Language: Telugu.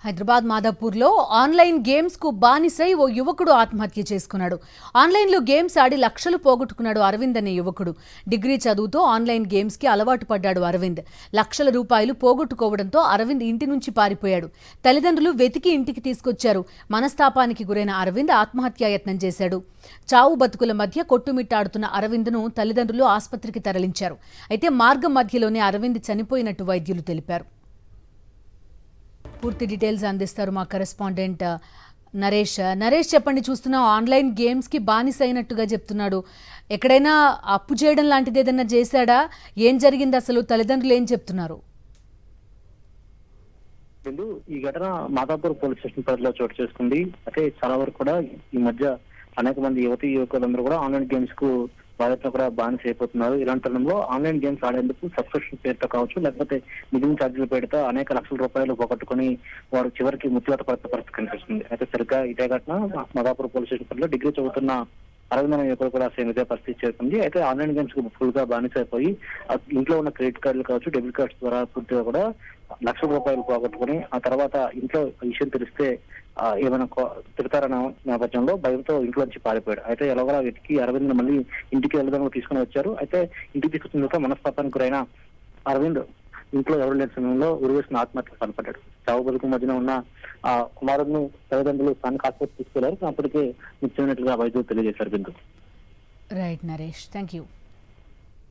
హైదరాబాద్ మాదాపూర్లో ఆన్లైన్ గేమ్స్ కు బానిసై ఓ యువకుడు ఆత్మహత్య చేసుకున్నాడు. ఆన్లైన్లో గేమ్స్ ఆడి లక్షలు పోగొట్టుకున్నాడు అరవింద్ అనే యువకుడు. డిగ్రీ చదువుతో ఆన్లైన్ గేమ్స్ కి అలవాటు పడ్డాడు అరవింద్. లక్షల రూపాయలు పోగొట్టుకోవడంతో అరవింద్ ఇంటి నుంచి పారిపోయాడు. తల్లిదండ్రులు వెతికి ఇంటికి తీసుకొచ్చారు. మనస్తాపానికి గురైన అరవింద్ ఆత్మహత్యాయత్నం చేశాడు. చావు బతుకుల మధ్య కొట్టుమిట్టాడుతున్న అరవింద్ను తల్లిదండ్రులు ఆసుపత్రికి తరలించారు. అయితే మార్గం మధ్యలోనే అరవింద్ చనిపోయినట్టు వైద్యులు తెలిపారు. పూర్తి డీటెయిల్స్ అందిస్తారు మా కరెస్పాండెంట్ నరేష్ చెప్పండి. చూస్తున్నాం ఆన్లైన్ గేమ్స్ కి బానిస అయినట్టుగా చెప్తున్నాడు. ఎక్కడైనా అప్పు చేయడం లాంటిది ఏదైనా చేశాడా? ఏం జరిగింది అసలు? తల్లిదండ్రులు ఏం చెప్తున్నారు? ఈ ఘటన మాదాపూర్ పోలీస్ స్టేషన్ పరిధిలో చోటు చేసుకుంది. అయితే చాలా వరకు కూడా ఈ మధ్య అనేక మంది యువకులందరూ కూడా ఆన్లైన్ గేమ్స్ కు బాధ్యతలు కూడా బానిస అయిపోతున్నారు. ఇలాంటి తరుణంలో ఆన్లైన్ గేమ్స్ ఆడేందుకు సబ్స్క్రిప్షన్ పేరుతో కావచ్చు, లేకపోతే మిగిలిన ఛార్జీల పేరుతో అనేక లక్షల రూపాయలు పోగొట్టుకుని వారు చివరికి ముత్తువాత పడిన పరిస్థితి కనిపిస్తుంది. అయితే సరిగ్గా ఇదే ఘటన మాదాపూర్ పోలీస్ స్టేషన్ పరిధిలో డిగ్రీ చదువుతున్న అరవింద్ అనే యువకుడు కూడా సేమ్ ఇదే పరిస్థితి చేరుకుంది. అయితే ఆన్లైన్ గేమ్స్ కు ఫుల్ గా బానిస అయిపోయి ఇంట్లో ఉన్న క్రెడిట్ కార్డులు కావచ్చు, డెబిట్ కార్డ్స్ ద్వారా పూర్తిగా కూడా లక్షల రూపాయలు పోగొట్టుకుని ఆ తర్వాత ఇంట్లో విషయం తెలిస్తే ఏమైనా తిడతారన్న నేపథ్యంలో భయంతో ఇంట్లో నుంచి పారిపోయాడు. అయితే ఎలాగోలా వెతికి అరవింద్ మళ్ళీ ఇంటికి వెళ్దామని తీసుకుని వచ్చారు. అయితే ఇంటికి తీసుకున్న మనస్తాపానికి గురైన అరవింద్ ఇంట్లో ఎవరు లేని సమయంలో ఉరివేసిన ఆత్మహత్య పాల్పడ్డాడు. చావు బతుకు మధ్యన ఉన్న ఆ కుమారుడిని తల్లిదండ్రులు స్థానిక ఆసుపత్రికి తీసుకెళ్లారు. అప్పటికే నిశ్చయినట్లుగా వైద్యులు తెలియజేశారు. Bindu. Right Naresh, thank you.